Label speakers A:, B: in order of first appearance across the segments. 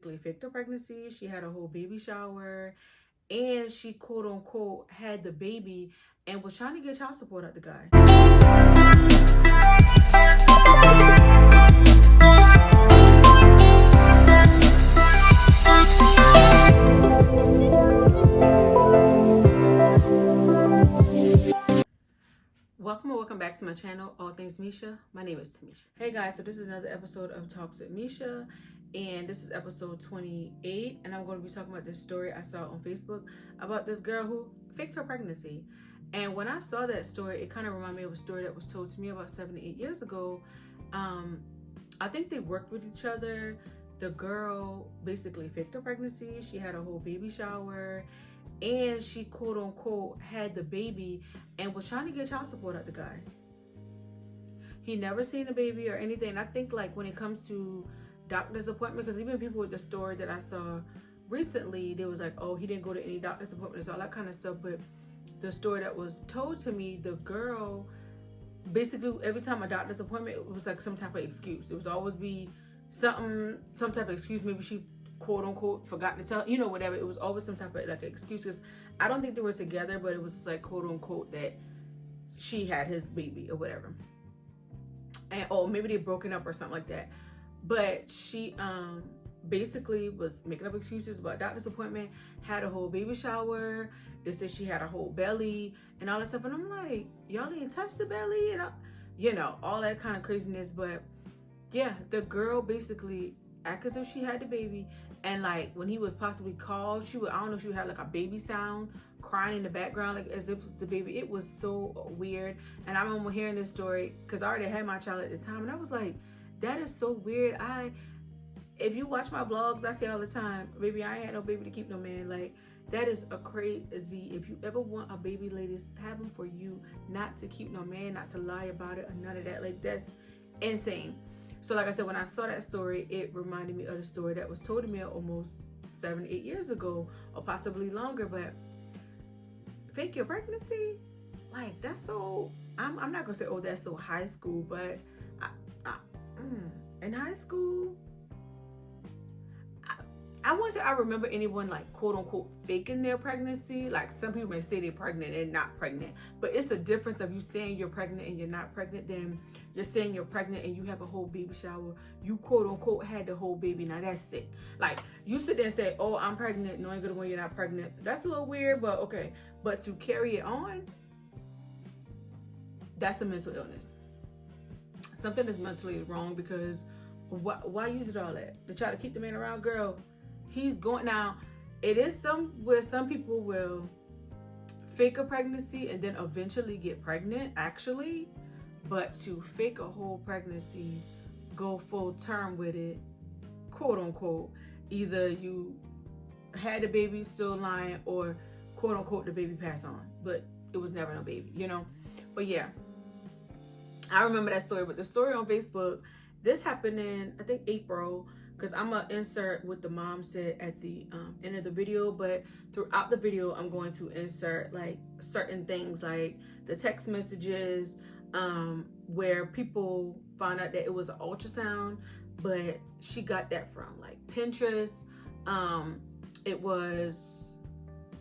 A: faked her pregnancy. She had a whole baby shower, and she quote unquote had the baby and was trying to get child support at the guy. Welcome back to my channel, All Things Mesia. My name is Tamisha. Hey guys, so this is another episode of Talks with Mesia, and this is episode 28, and I'm going to be talking about this story I saw on Facebook about this girl who faked her pregnancy. And when I saw that story, it kind of reminded me of a story that was told to me about 7 to 8 years ago. I think they worked with each other. The girl basically faked her pregnancy. She had a whole baby shower, and she quote unquote had the baby and was trying to get child support at the guy. He never seen the baby or anything. I think like when it comes to doctor's appointment, because even people with the story that I saw recently, they was like, oh, he didn't go to any doctor's appointments, all that kind of stuff. But the story that was told to me, the girl basically every time a doctor's appointment, it was like some type of excuse. It was always be some type of excuse. Maybe she quote unquote forgot to tell, whatever. It was always some type of like excuses. I don't think they were together, but it was like quote unquote that she had his baby or whatever. And maybe they broken up or something like that. But she basically was making up excuses about doctor's appointment, had a whole baby shower. They said she had a whole belly and all that stuff. And I'm like, y'all didn't touch the belly and all that kind of craziness. But yeah, the girl basically acted as if she had the baby, and like when he would possibly call, she would, I don't know, she would have like a baby sound crying in the background, like as if it was the baby. It was so weird. And I remember hearing this story because I already had my child at the time, and I was like, that is so weird. If you watch my vlogs, I say all the time, baby, I ain't had no baby to keep no man. Like, that is a crazy. If you ever want a baby, ladies, have him for you, not to keep no man, not to lie about it or none of that. Like, that's insane. So like I said, when I saw that story, it reminded me of the story that was told to me almost 7 to 8 years ago, or possibly longer. But fake your pregnancy, like that's so, I'm not gonna say, oh, that's so high school, but in high school, I wouldn't say I remember anyone like quote unquote faking their pregnancy. Like some people may say they're pregnant and not pregnant, but it's a difference of you saying you're pregnant and you're not pregnant than you're saying you're pregnant and you have a whole baby shower. You quote unquote had the whole baby. Now that's sick. Like you sit there and say, oh, I'm pregnant, knowing good when you're not pregnant. That's a little weird, but okay. But to carry it on, that's a mental illness. Something is mentally wrong, because why use it all that? To try to keep the man around? Girl, he's going. Now, it is where some people will fake a pregnancy and then eventually get pregnant, actually. But to fake a whole pregnancy, go full term with it, quote unquote, either you had a baby still lying, or quote unquote the baby passed on, but it was never no baby, But yeah, I remember that story. But the story on Facebook, this happened in, I think, April, because I'm going to insert what the mom said at the end of the video. But throughout the video, I'm going to insert like certain things, like the text messages, where people found out that it was an ultrasound, but she got that from like Pinterest. It was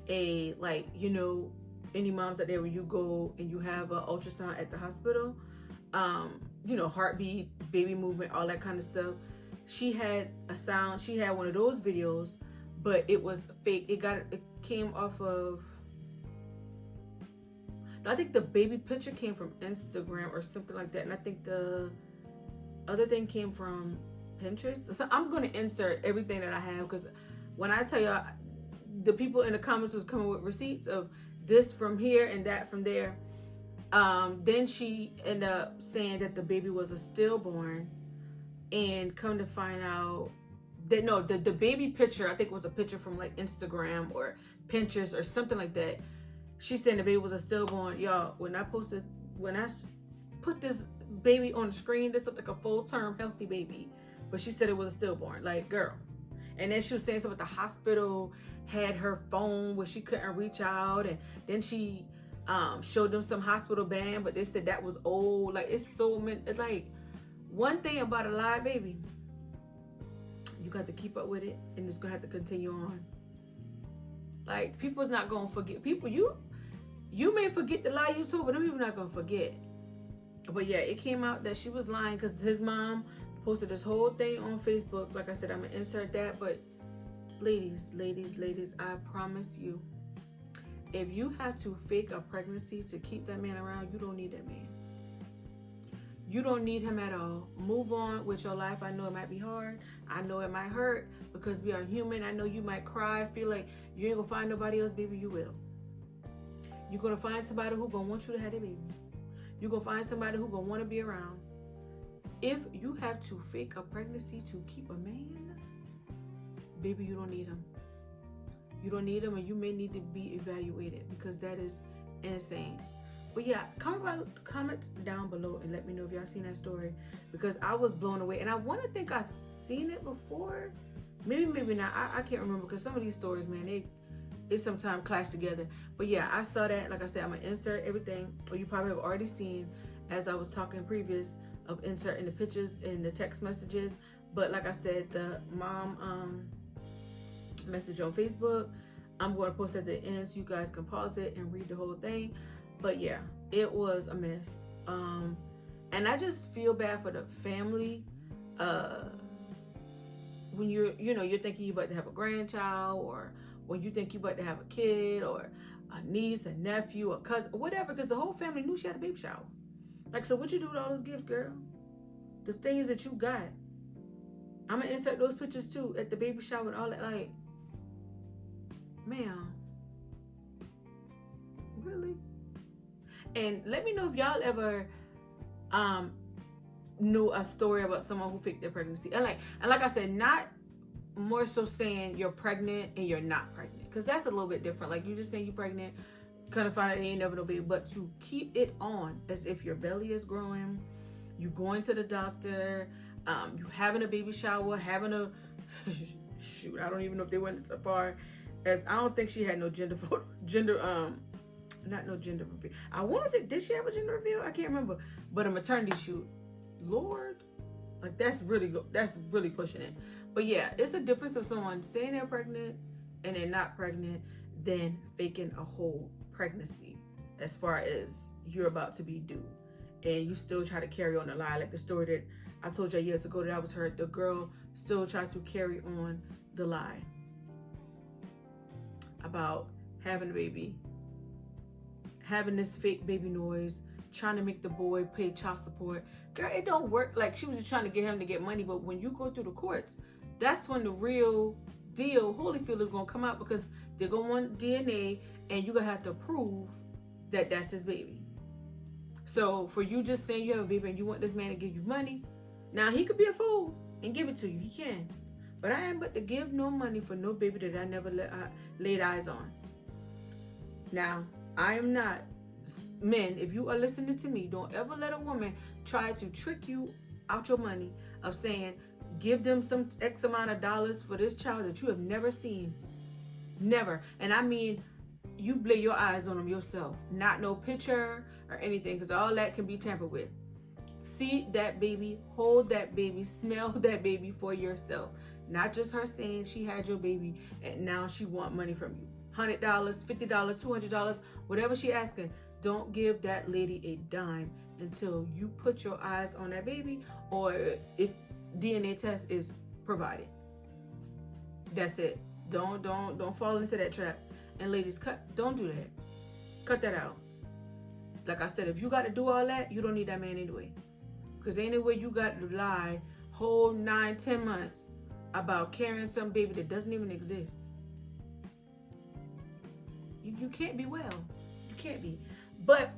A: a, like, any moms out there, when you go and you have an ultrasound at the hospital, heartbeat, baby movement, all that kind of stuff. She had a sound. She had one of those videos, but it was fake. It came off of, I think the baby picture came from Instagram or something like that. And I think the other thing came from Pinterest. So I'm going to insert everything that I have, because when I tell y'all, the people in the comments was coming with receipts of this from here and that from there. Then she ended up saying that the baby was a stillborn, and come to find out that no, the baby picture, I think, was a picture from like Instagram or Pinterest or something like that. She said the baby was a stillborn. Y'all, when I put this baby on the screen, this looked like a full-term healthy baby, but she said it was a stillborn. Like, girl. And then she was saying something, the hospital had her phone where she couldn't reach out, and then she showed them some hospital band, but they said that was old. Like, it's so many. It's like, one thing about a live baby, You got to keep up with it, and it's gonna have to continue on. Like, people's not gonna forget. People, you may forget the lie you told, but them people not gonna forget. But yeah, it came out that she was lying because his mom posted this whole thing on Facebook. Like I said, I'm gonna insert that. But ladies, I promise you, if you have to fake a pregnancy to keep that man around, you don't need that man. You don't need him at all. Move on with your life. I know it might be hard. I know it might hurt because we are human. I know you might cry, feel like you ain't gonna find nobody else, baby. You will. You're gonna find somebody who's gonna want you to have a baby. You're gonna find somebody who's gonna want to be around. If you have to fake a pregnancy to keep a man, baby, you don't need him. You don't need him, and you may need to be evaluated because that is insane. But yeah, comment down below and let me know if y'all seen that story, because I was blown away. And I want to think I've seen it before. Maybe not. I can't remember, because some of these stories, man, they sometimes clash together. But yeah, I saw that. Like I said, I'm going to insert everything, or you probably have already seen, as I was talking previous, of inserting the pictures and the text messages. But like I said, the mom message on Facebook, I'm going to post at the end so you guys can pause it and read the whole thing. But yeah, it was a mess. And I just feel bad for the family. When you're thinking you're about to have a grandchild, or when you think you're about to have a kid, or a niece, a nephew, a cousin, whatever, because the whole family knew she had a baby shower. Like, so what you do with all those gifts, girl? The things that you got. I'm gonna insert those pictures too at the baby shower and all that. Like, ma'am, really? And let me know if y'all ever knew a story about someone who faked their pregnancy. And like I said, not more so saying you're pregnant and you're not pregnant, because that's a little bit different. Like, you just saying you're pregnant, kind of find out you ain't never no baby, but to keep it on as if your belly is growing, you going to the doctor, you having a baby shower, having a shoot, I don't even know if they went so far as, I don't think she had no gender reveal. I want to think, did she have a gender reveal? I can't remember. But a maternity shoot. Lord, like, that's really pushing it. But yeah, it's a difference of someone saying they're pregnant and they're not pregnant than faking a whole pregnancy, as far as you're about to be due and you still try to carry on the lie. Like the story that I told you years ago that I was heard, the girl still tried to carry on the lie about having a baby, having this fake baby noise, trying to make the boy pay child support. Girl, it don't work. Like, she was just trying to get him to get money, but when you go through the courts, that's when the real deal, Holyfield, is gonna come out, because they're gonna want DNA, and you're gonna have to prove that that's his baby. So for you just saying you have a baby and you want this man to give you money, now he could be a fool and give it to you. He can. But I ain't but to give no money for no baby that I never laid eyes on. Now, I am not. Men, if you are listening to me, don't ever let a woman try to trick you out your money of saying, give them some X amount of dollars for this child that you have never seen. Never. And I mean, you lay your eyes on them yourself. Not no picture or anything, because all that can be tampered with. See that baby, hold that baby, smell that baby for yourself. Not just her saying she had your baby and now she want money from you. $100, $50, $200, whatever she asking. Don't give that lady a dime until you put your eyes on that baby, or if DNA test is provided. That's it. Don't fall into that trap. And ladies, don't do that. Cut that out. Like I said, if you got to do all that, you don't need that man anyway. Because anyway, you got to lie whole 9-10 months about carrying some baby that doesn't even exist. You can't be well. You can't be. But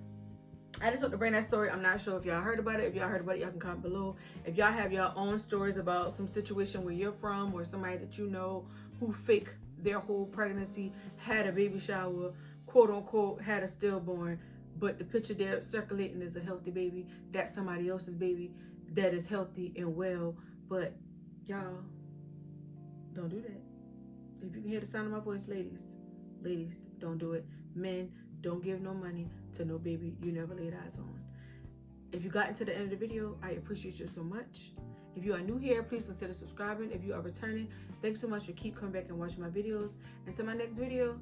A: I just want to bring that story. I'm not sure if y'all heard about it. If y'all heard about it, y'all can comment below. If y'all have your own stories about some situation where you're from, or somebody that you know who faked their whole pregnancy, had a baby shower, quote unquote, had a stillborn, but the picture there circulating is a healthy baby. That's somebody else's baby that is healthy and well. But y'all, don't do that. If you can hear the sound of my voice, ladies, don't do it. Men, don't give no money to no baby you never laid eyes on. If you got into the end of the video, I appreciate you so much. If you are new here, please consider subscribing. If you are returning, thanks so much for keep coming back and watching my videos. Until my next video,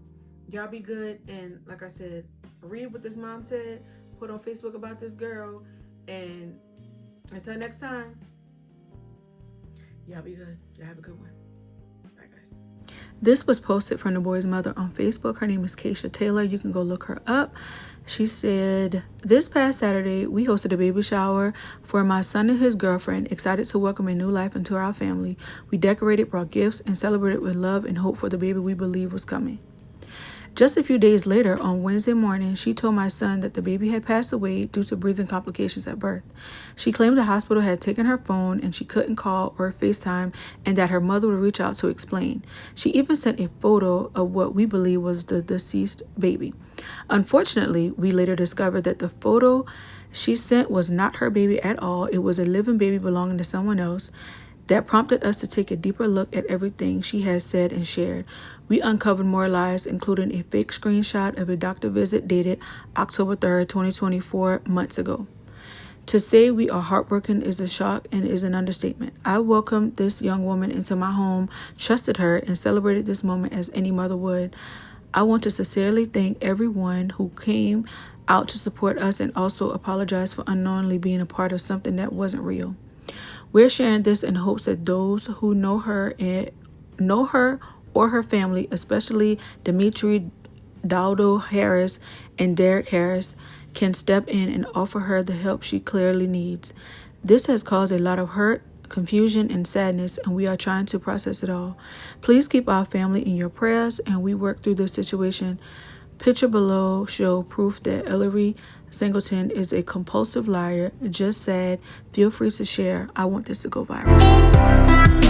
A: y'all be good. And like I said, read what this mom said, put on Facebook about this girl. And until next time, y'all be good. Y'all have a good one. Bye, guys. This was posted from the boy's mother on Facebook. Her name is Keisha Taylor. You can go look her up. She said, this past Saturday, we hosted a baby shower for my son and his girlfriend, excited to welcome a new life into our family. We decorated, brought gifts, and celebrated with love and hope for the baby we believe was coming. Just a few days later, on Wednesday morning, she told my son that the baby had passed away due to breathing complications at birth. She claimed the hospital had taken her phone and she couldn't call or FaceTime, and that her mother would reach out to explain. She even sent a photo of what we believe was the deceased baby. Unfortunately, we later discovered that the photo she sent was not her baby at all. It was a living baby belonging to someone else. That prompted us to take a deeper look at everything she has said and shared. We uncovered more lies, including a fake screenshot of a doctor visit dated October 3rd, 2024, months ago. To say we are heartbroken is a shock and is an understatement. I welcomed this young woman into my home, trusted her, and celebrated this moment as any mother would. I want to sincerely thank everyone who came out to support us and also apologize for unknowingly being a part of something that wasn't real. We're sharing this in hopes that those who know her or her family, especially Dimitri Daldo Harris and Derek Harris, can step in and offer her the help she clearly needs. This has caused a lot of hurt, confusion, and sadness, and we are trying to process it all. Please keep our family in your prayers and we work through this situation. Picture below show proof that Ellery Singleton is a compulsive liar. Just sad. Feel free to share. I want this to go viral.